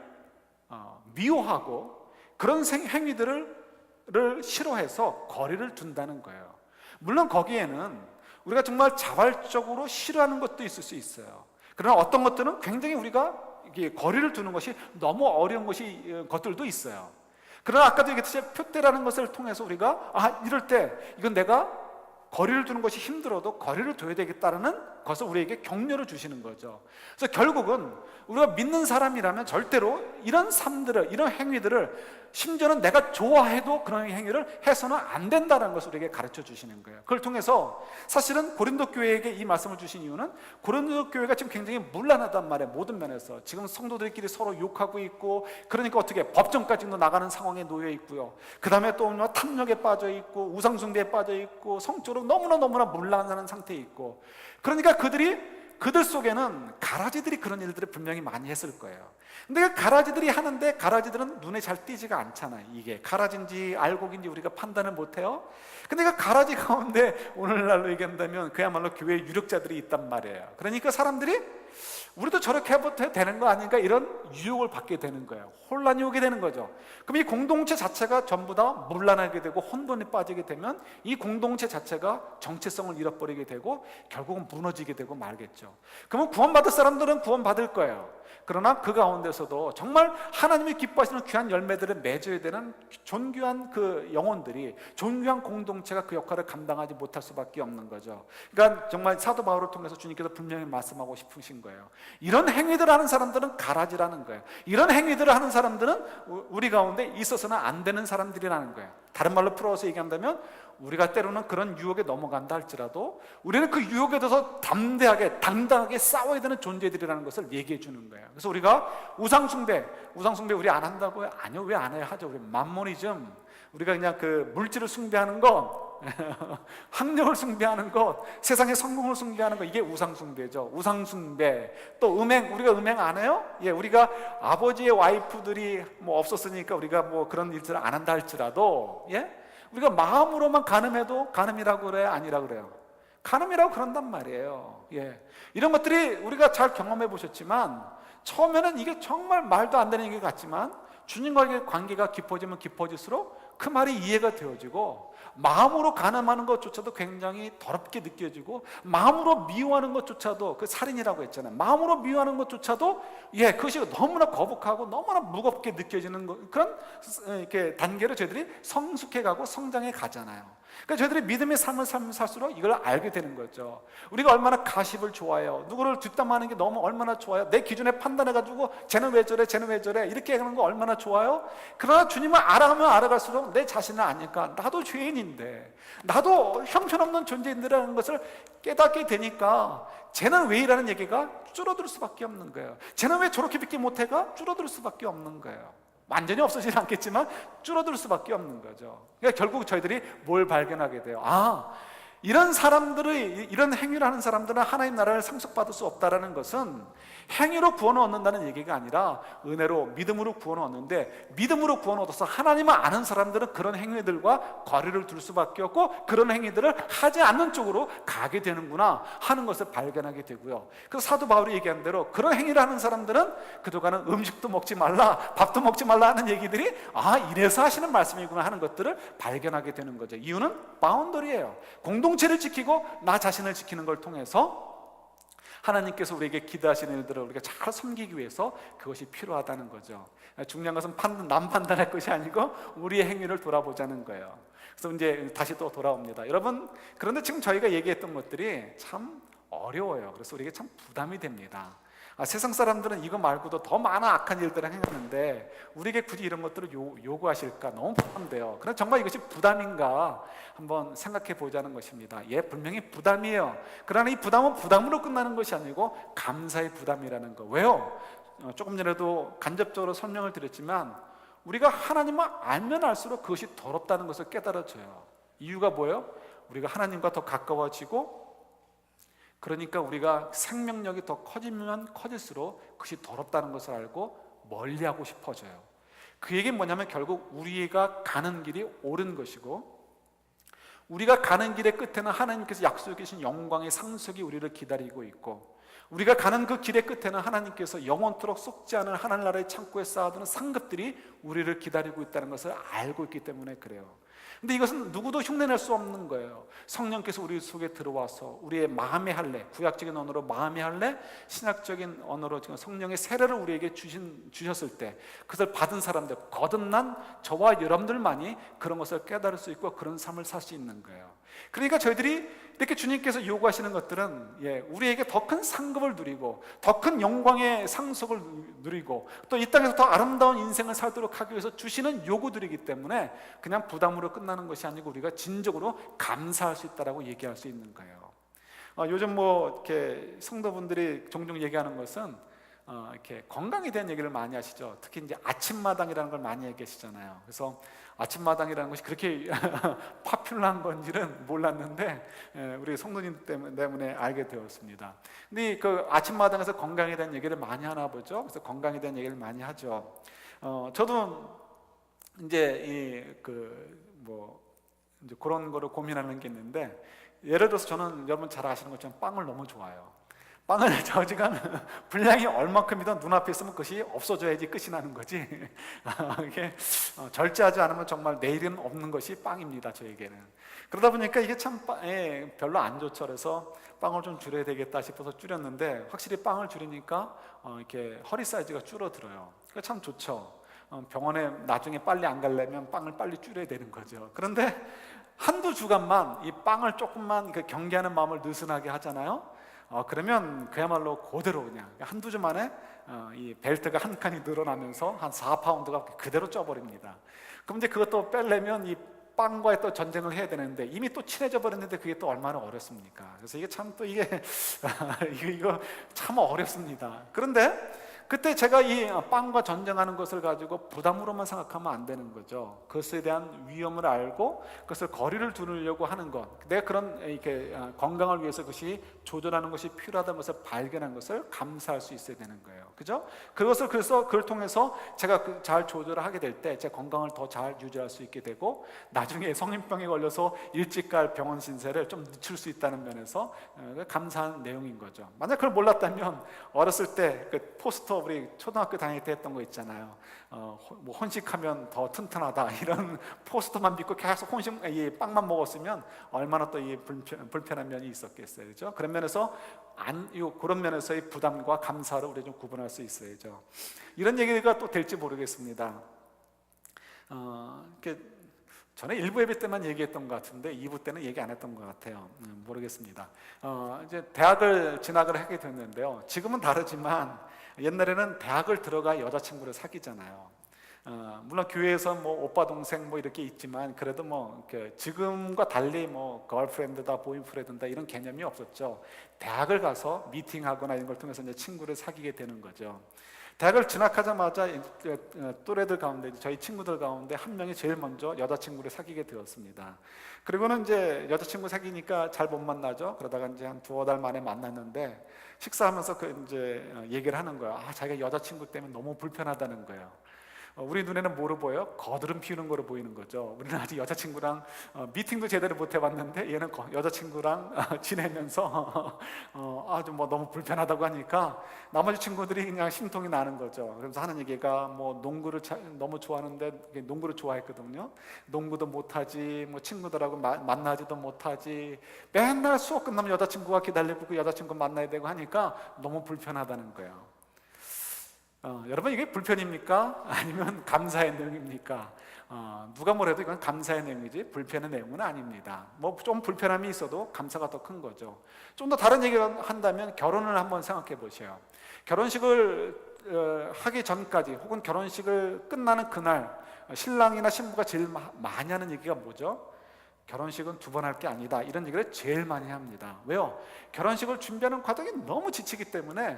미워하고 그런 행위들을 싫어해서 거리를 둔다는 거예요. 물론 거기에는 우리가 정말 자발적으로 싫어하는 것도 있을 수 있어요. 그러나 어떤 것들은 굉장히 우리가 거리를 두는 것이 너무 어려운 것들도 있어요. 그러나 아까도 얘기했듯이 표대라는 것을 통해서 우리가 이럴 때 이건 내가 거리를 두는 것이 힘들어도 거리를 둬야 되겠다는 것을 우리에게 격려를 주시는 거죠. 그래서 결국은 우리가 믿는 사람이라면 절대로 이런 삶들을, 이런 행위들을 심지어는 내가 좋아해도 그런 행위를 해서는 안 된다는 것을 우리에게 가르쳐 주시는 거예요. 그걸 통해서 사실은 고린도 교회에게 이 말씀을 주신 이유는 고린도 교회가 지금 굉장히 문란하단 말이에요. 모든 면에서 지금 성도들끼리 서로 욕하고 있고, 그러니까 어떻게 법정까지도 나가는 상황에 놓여 있고요. 그 다음에 또 탐욕에 빠져 있고 우상숭배에 빠져 있고 성적으로 너무나 문란한 상태에 있고, 그러니까 그들 속에는 가라지들이 그런 일들을 분명히 많이 했을 거예요. 근데 그 가라지들이 하는데 가라지들은 눈에 잘 띄지가 않잖아요. 이게 가라지인지 알곡인지 우리가 판단을 못해요. 근데 그 가라지 가운데 오늘날로 얘기한다면 그야말로 교회 유력자들이 있단 말이에요. 그러니까 사람들이 우리도 저렇게 해도 되는 거 아닌가 이런 유혹을 받게 되는 거예요. 혼란이 오게 되는 거죠. 그럼 이 공동체 자체가 전부 다 문란하게 되고 혼돈에 빠지게 되면 이 공동체 자체가 정체성을 잃어버리게 되고 결국은 무너지게 되고 말겠죠. 그러면 구원받을 사람들은 구원받을 거예요. 그러나 그 가운데서도 정말 하나님이 기뻐하시는 귀한 열매들을 맺어야 되는 존귀한 그 영혼들이, 존귀한 공동체가 그 역할을 감당하지 못할 수밖에 없는 거죠. 그러니까 정말 사도 바울을 통해서 주님께서 분명히 말씀하고 싶으신 거예요. 이런 행위들을 하는 사람들은 가라지라는 거예요. 이런 행위들을 하는 사람들은 우리 가운데 있어서는 안 되는 사람들이라는 거예요. 다른 말로 풀어서 얘기한다면 우리가 때로는 그런 유혹에 넘어간다 할지라도 우리는 그 유혹에 대해서 담대하게 당당하게 싸워야 되는 존재들이라는 것을 얘기해 주는 거예요. 그래서 우리가 우상숭배 우리 안 한다고요? 아니요. 왜 안 해요? 하죠. 우리 맘모니즘, 우리가 그냥 그 물질을 숭배하는 것, 학력을 숭배하는 것, 세상의 성공을 숭배하는 것, 이게 우상숭배죠. 우상숭배. 또 음행, 우리가 음행 안 해요? 예, 우리가 아버지의 와이프들이 뭐 없었으니까 우리가 뭐 그런 일들을 안 한다 할지라도, 예, 우리가 마음으로만 간음해도 간음이라고 그래요? 아니라고 그래요? 간음이라고 그런단 말이에요. 예, 이런 것들이 우리가 잘 경험해 보셨지만 처음에는 이게 정말 말도 안 되는 얘기 같지만 주님과의 관계가 깊어지면 깊어질수록 그 말이 이해가 되어지고, 마음으로 간음하는 것조차도 굉장히 더럽게 느껴지고, 마음으로 미워하는 것조차도, 그 살인이라고 했잖아요. 마음으로 미워하는 것조차도 그것이 너무나 거북하고 너무나 무겁게 느껴지는 그런 이렇게 단계로 저희들이 성숙해가고 성장해 가잖아요. 그러니까 저희들이 믿음의 삶을 살수록 이걸 알게 되는 거죠. 우리가 얼마나 가십을 좋아해요. 누구를 뒷담화하는 게 너무 얼마나 좋아요. 내 기준에 판단해가지고 쟤는 왜 저래 이렇게 하는 거 얼마나 좋아요. 그러나 주님을 알아가면 알아갈수록 내 자신을 아니까 나도 죄인인데, 나도 형편없는 존재인데라는 것을 깨닫게 되니까 쟤는 왜 이라는 얘기가 줄어들 수밖에 없는 거예요. 쟤는 왜 저렇게 믿기 못해가 줄어들 수밖에 없는 거예요. 완전히 없어지지 않겠지만 줄어들 수밖에 없는 거죠. 그러니까 결국 저희들이 뭘 발견하게 돼요? 이런 사람들의, 이런 행위를 하는 사람들은 하나님 나라를 상속받을 수 없다라는 것은 행위로 구원을 얻는다는 얘기가 아니라 은혜로, 믿음으로 구원을 얻는데, 믿음으로 구원을 얻어서 하나님을 아는 사람들은 그런 행위들과 거리를 둘 수밖에 없고 그런 행위들을 하지 않는 쪽으로 가게 되는구나 하는 것을 발견하게 되고요. 그래서 사도 바울이 얘기한 대로 그런 행위를 하는 사람들은 그동안은 음식도 먹지 말라, 밥도 먹지 말라 하는 얘기들이 이래서 하시는 말씀이구나 하는 것들을 발견하게 되는 거죠. 이유는 바운더리예요. 공동 공동체를 지키고 나 자신을 지키는 걸 통해서 하나님께서 우리에게 기대하시는 일들을 우리가 잘 섬기기 위해서 그것이 필요하다는 거죠. 중요한 것은 남 판단할 것이 아니고 우리의 행위를 돌아보자는 거예요. 그래서 이제 다시 또 돌아옵니다. 여러분, 그런데 지금 저희가 얘기했던 것들이 참 어려워요. 그래서 우리에게 참 부담이 됩니다. 세상 사람들은 이거 말고도 더 많은 악한 일들을 행하는데 우리에게 굳이 이런 것들을 요구하실까? 너무 부담돼요. 그럼 정말 이것이 부담인가 한번 생각해 보자는 것입니다. 예, 분명히 부담이에요. 그러나 이 부담은 부담으로 끝나는 것이 아니고 감사의 부담이라는 거. 왜요? 조금 전에도 간접적으로 설명을 드렸지만 우리가 하나님을 알면 알수록 그것이 더럽다는 것을 깨달아져요. 이유가 뭐예요? 우리가 하나님과 더 가까워지고, 그러니까 우리가 생명력이 더 커지면 커질수록 그것이 더럽다는 것을 알고 멀리하고 싶어져요. 그 얘기는 뭐냐면 결국 우리가 가는 길이 옳은 것이고, 우리가 가는 길의 끝에는 하나님께서 약속해 계신 영광의 상속이 우리를 기다리고 있고, 우리가 가는 그 길의 끝에는 하나님께서 영원토록 썩지 않은 하늘나라의 창고에 쌓아두는 상급들이 우리를 기다리고 있다는 것을 알고 있기 때문에 그래요. 근데 이것은 누구도 흉내낼 수 없는 거예요. 성령께서 우리 속에 들어와서 우리의 마음의 할례, 구약적인 언어로 마음의 할례, 신약적인 언어로 지금 성령의 세례를 우리에게 주셨을 때 그것을 받은 사람들, 거듭난 저와 여러분들만이 그런 것을 깨달을 수 있고 그런 삶을 살 수 있는 거예요. 그러니까 저희들이 이렇게 주님께서 요구하시는 것들은 우리에게 더 큰 상급을 누리고 더 큰 영광의 상속을 누리고 또 이 땅에서 더 아름다운 인생을 살도록 하기 위해서 주시는 요구들이기 때문에 그냥 부담으로 끝나는 것이 아니고 우리가 진정으로 감사할 수 있다라고 얘기할 수 있는 거예요. 요즘 이렇게 성도분들이 종종 얘기하는 것은 이렇게 건강에 대한 얘기를 많이 하시죠. 특히 이제 아침마당이라는 걸 많이 얘기하시잖아요. 그래서 아침마당이라는 것이 그렇게 파퓰러한 건지는 몰랐는데 우리 성도님 때문에 알게 되었습니다. 근데 그 아침마당에서 건강에 대한 얘기를 많이 하나 보죠. 그래서 건강에 대한 얘기를 많이 하죠. 저도 이제 이제 그런 거를 고민하는 게 있는데, 예를 들어서 저는 여러분 잘 아시는 것처럼 빵을 너무 좋아해요. 빵을 저지간 분량이 얼마큼이든 눈앞에 있으면 그것이 없어져야지 끝이 나는 거지. 이게 절제하지 않으면 정말 내일은 없는 것이 빵입니다, 저에게는. 그러다 보니까 이게 참 별로 안 좋죠. 그래서 빵을 좀 줄여야 되겠다 싶어서 줄였는데 확실히 빵을 줄이니까 이렇게 허리 사이즈가 줄어들어요. 그러니까 참 좋죠. 병원에 나중에 빨리 안 가려면 빵을 빨리 줄여야 되는 거죠. 그런데 한두 주간만 이 빵을 조금만 경계하는 마음을 느슨하게 하잖아요. 그러면 그야말로 그대로 그냥 한두 주 만에 이 벨트가 한 칸이 늘어나면서 한 4파운드가 그대로 쪄버립니다. 그럼 이제 그것도 빼려면 이 빵과의 또 전쟁을 해야 되는데 이미 또 친해져 버렸는데 그게 또 얼마나 어렵습니까? 그래서 이게 참 또 이게 이거 참 어렵습니다. 그런데 그때 제가 이 빵과 전쟁하는 것을 가지고 부담으로만 생각하면 안 되는 거죠. 그것에 대한 위험을 알고 그것을 거리를 두려고 하는 것, 내가 그런 이렇게 건강을 위해서 그것이 조절하는 것이 필요하다는 것을 발견한 것을 감사할 수 있어야 되는 거예요. 그죠? 그래서 그걸 통해서 제가 잘 조절을 하게 될 때 제 건강을 더 잘 유지할 수 있게 되고 나중에 성인병에 걸려서 일찍 갈 병원 신세를 좀 늦출 수 있다는 면에서 감사한 내용인 거죠. 만약 그걸 몰랐다면 어렸을 때 그 포스터 우리 초등학교 다닐 때 했던 거 있잖아요. 뭐 혼식하면 더 튼튼하다 이런 포스터만 믿고 계속 이 빵만 먹었으면 얼마나 또 이 불편한 면이 있었겠어요, 그렇죠? 그런 면에서 그런 면에서의 부담과 감사를 우리 좀 구분할 수 있어야죠. 이런 얘기가 또 될지 모르겠습니다. 전에 1부 예배 때만 얘기했던 것 같은데 2부 때는 얘기 안 했던 것 같아요. 모르겠습니다. 이제 대학을 진학을 하게 됐는데요. 지금은 다르지만 옛날에는 대학을 들어가 여자친구를 사귀잖아요. 물론 교회에서 뭐 오빠 동생 뭐 이렇게 있지만 그래도 뭐 지금과 달리 뭐 걸프렌드다 보이프렌드다 이런 개념이 없었죠. 대학을 가서 미팅하거나 이런 걸 통해서 이제 친구를 사귀게 되는 거죠. 대학을 진학하자마자 또래들 가운데 저희 친구들 가운데 한 명이 제일 먼저 여자친구를 사귀게 되었습니다. 그리고는 이제 여자친구 사귀니까 잘 못 만나죠. 그러다가 이제 한 2-3달 만에 만났는데 식사하면서 이제 얘기를 하는 거예요. 자기가 여자친구 때문에 너무 불편하다는 거예요. 우리 눈에는 뭐로 보여요? 거드름 피우는 거로 보이는 거죠. 우리는 아직 여자친구랑 미팅도 제대로 못 해봤는데 얘는 여자친구랑 지내면서 아주 뭐 너무 불편하다고 하니까 나머지 친구들이 그냥 심통이 나는 거죠. 그래서 하는 얘기가 뭐 농구를 너무 좋아하는데 농구를 좋아했거든요. 농구도 못하지, 뭐 친구들하고 만나지도 못하지, 맨날 수업 끝나면 여자친구가 기다리고 그 여자친구 만나야 되고 하니까 너무 불편하다는 거예요. 여러분, 이게 불편입니까? 아니면 감사의 내용입니까? 누가 뭐래도 이건 감사의 내용이지 불편의 내용은 아닙니다. 뭐 좀 불편함이 있어도 감사가 더 큰 거죠. 좀 더 다른 얘기를 한다면 결혼을 한번 생각해 보세요. 결혼식을 하기 전까지 혹은 결혼식을 끝나는 그날 신랑이나 신부가 제일 많이 하는 얘기가 뭐죠? 결혼식은 2번 할 게 아니다, 이런 얘기를 제일 많이 합니다. 왜요? 결혼식을 준비하는 과정이 너무 지치기 때문에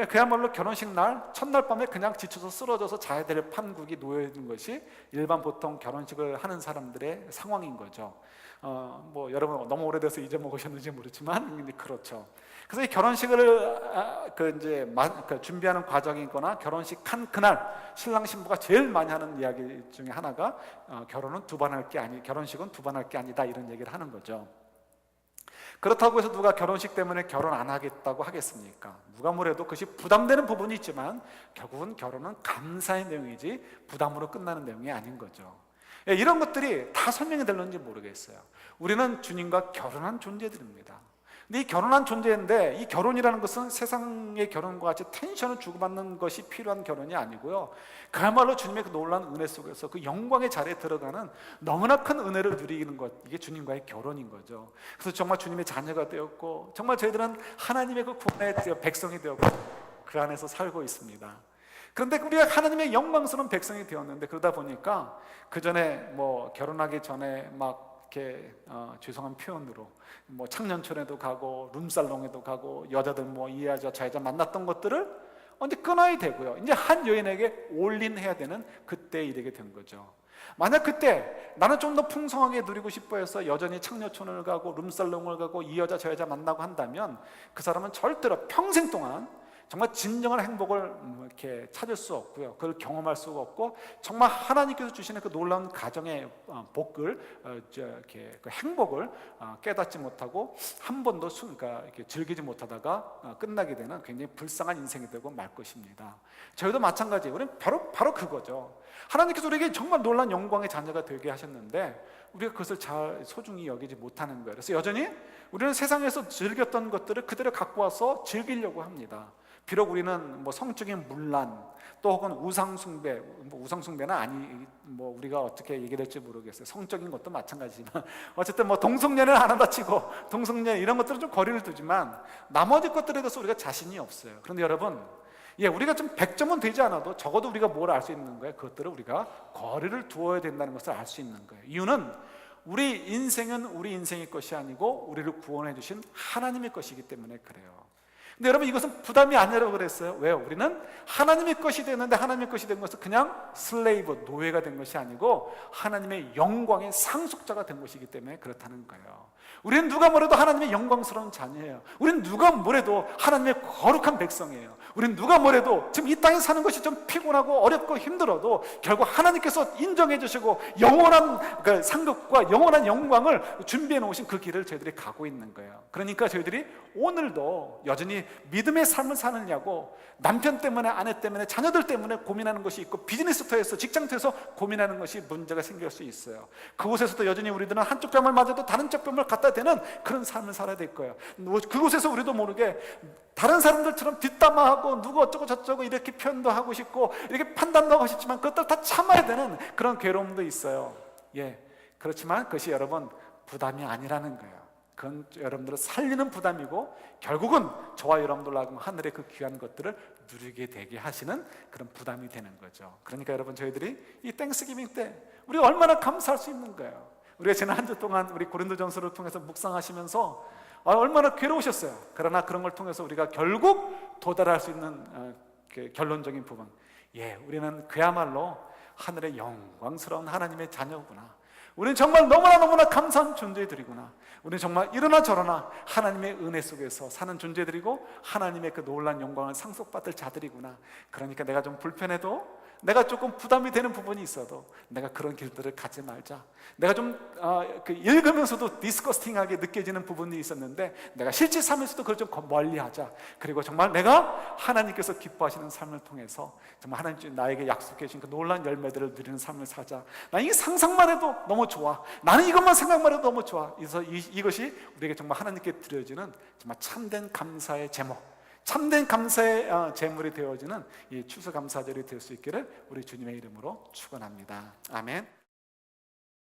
그야말로 결혼식 날 첫날 밤에 그냥 지쳐서 쓰러져서 자야 될 판국이 놓여 있는 것이 일반 보통 결혼식을 하는 사람들의 상황인 거죠. 뭐 여러분 너무 오래돼서 잊어먹으셨는지 모르지만 그렇죠. 그래서 이 결혼식을 준비하는 과정이거나 결혼식 한 그날 신랑 신부가 제일 많이 하는 이야기 중에 하나가 결혼식은 2번 할 게 아니다, 이런 얘기를 하는 거죠. 그렇다고 해서 누가 결혼식 때문에 결혼 안 하겠다고 하겠습니까? 누가 뭐래도 그것이 부담되는 부분이 있지만 결국은 결혼은 감사의 내용이지 부담으로 끝나는 내용이 아닌 거죠. 이런 것들이 다 설명이 될는지 모르겠어요. 우리는 주님과 결혼한 존재들입니다. 근데 이 결혼한 존재인데 이 결혼이라는 것은 세상의 결혼과 같이 텐션을 주고받는 것이 필요한 결혼이 아니고요, 그야말로 주님의 그 놀라운 은혜 속에서 그 영광의 자리에 들어가는 너무나 큰 은혜를 누리는 것, 이게 주님과의 결혼인 거죠. 그래서 정말 주님의 자녀가 되었고 정말 저희들은 하나님의 그 구원의 백성이 되었고 그 안에서 살고 있습니다. 그런데 우리가 하나님의 영광스러운 백성이 되었는데, 그러다 보니까 그 전에 뭐 결혼하기 전에 막 이렇게 죄송한 표현으로 뭐 창년촌에도 가고 룸살롱에도 가고 여자들 뭐 이 여자 저 여자 만났던 것들을 언제 끊어야 되고요, 이제 한 여인에게 올인해야 되는 그때에 이르게 된 거죠. 만약 그때 나는 좀 더 풍성하게 누리고 싶어 해서 여전히 창녀촌을 가고 룸살롱을 가고 이 여자 저 여자 만나고 한다면 그 사람은 절대로 평생 동안 정말 진정한 행복을 이렇게 찾을 수 없고요, 그걸 경험할 수가 없고 정말 하나님께서 주시는 그 놀라운 가정의 복을 그 행복을 깨닫지 못하고 한 번도 그러니까 이렇게 즐기지 못하다가 끝나게 되는 굉장히 불쌍한 인생이 되고 말 것입니다. 저희도 마찬가지, 우리는 바로 그거죠. 하나님께서 우리에게 정말 놀라운 영광의 자녀가 되게 하셨는데 우리가 그것을 잘 소중히 여기지 못하는 거예요. 그래서 여전히 우리는 세상에서 즐겼던 것들을 그대로 갖고 와서 즐기려고 합니다. 비록 우리는 뭐 성적인 문란 또 혹은 우상숭배, 뭐 우상숭배는 아니, 뭐 우리가 어떻게 얘기될지 모르겠어요. 성적인 것도 마찬가지지만 어쨌든 뭐 동성연애를 안 한다 치고 동성연 이런 것들은 좀 거리를 두지만 나머지 것들에 대해서 우리가 자신이 없어요. 그런데 여러분, 우리가 좀 100점은 되지 않아도 적어도 우리가 뭘 알 수 있는 거예요? 그것들을 우리가 거리를 두어야 된다는 것을 알 수 있는 거예요. 이유는 우리 인생은 우리 인생의 것이 아니고 우리를 구원해 주신 하나님의 것이기 때문에 그래요. 근데 여러분, 이것은 부담이 아니라고 그랬어요. 왜요? 우리는 하나님의 것이 되는데 하나님의 것이 된 것은 그냥 슬레이브, 노예가 된 것이 아니고 하나님의 영광의 상속자가 된 것이기 때문에 그렇다는 거예요. 우리는 누가 뭐래도 하나님의 영광스러운 자녀예요. 우리는 누가 뭐래도 하나님의 거룩한 백성이에요. 우리는 누가 뭐래도 지금 이 땅에 사는 것이 좀 피곤하고 어렵고 힘들어도 결국 하나님께서 인정해 주시고 영원한 그 상급과 영원한 영광을 준비해 놓으신 그 길을 저희들이 가고 있는 거예요. 그러니까 저희들이 오늘도 여전히 믿음의 삶을 사느냐고 남편 때문에, 아내 때문에, 자녀들 때문에 고민하는 것이 있고 비즈니스터에서, 직장터에서 고민하는 것이 문제가 생길 수 있어요. 그곳에서도 여전히 우리들은 한쪽 뺨을 맞아도 다른 쪽 뺨을 갖다 대는 그런 삶을 살아야 될 거예요. 그곳에서 우리도 모르게 다른 사람들처럼 뒷담화하고 누구 어쩌고 저쩌고 이렇게 표현도 하고 싶고 이렇게 판단도 하고 싶지만 그것들 다 참아야 되는 그런 괴로움도 있어요. 그렇지만 그것이 여러분 부담이 아니라는 거예요. 그건 여러분들을 살리는 부담이고 결국은 저와 여러분들로 하여금 하늘의 그 귀한 것들을 누리게 되게 하시는 그런 부담이 되는 거죠. 그러니까 여러분, 저희들이 이 땡스기빙 때 우리가 얼마나 감사할 수 있는 거예요. 우리가 지난 한 주 동안 우리 고린도전서를 통해서 묵상하시면서 얼마나 괴로우셨어요. 그러나 그런 걸 통해서 우리가 결국 도달할 수 있는 결론적인 부분, 우리는 그야말로 하늘의 영광스러운 하나님의 자녀구나. 우리는 정말 너무나 감사한 존재들이구나. 우리는 정말 이러나 저러나 하나님의 은혜 속에서 사는 존재들이고 하나님의 그 놀라운 영광을 상속받을 자들이구나. 그러니까 내가 좀 불편해도 내가 조금 부담이 되는 부분이 있어도 내가 그런 길들을 가지 말자. 내가 좀 읽으면서도 디스커스팅하게 느껴지는 부분이 있었는데 내가 실제 삶에서도 그걸 좀 멀리하자. 그리고 정말 내가 하나님께서 기뻐하시는 삶을 통해서 정말 하나님 나에게 약속해 주신 그 놀라운 열매들을 누리는 삶을 사자. 난 이 상상만 해도 너무 좋아. 나는 이것만 생각만 해도 너무 좋아. 그래서 이것이 우리에게 정말 하나님께 드려지는 정말 참된 감사의 제목, 참된 감사의 제물이 되어지는 이 추수감사절이 될 수 있기를 우리 주님의 이름으로 축원합니다. 아멘.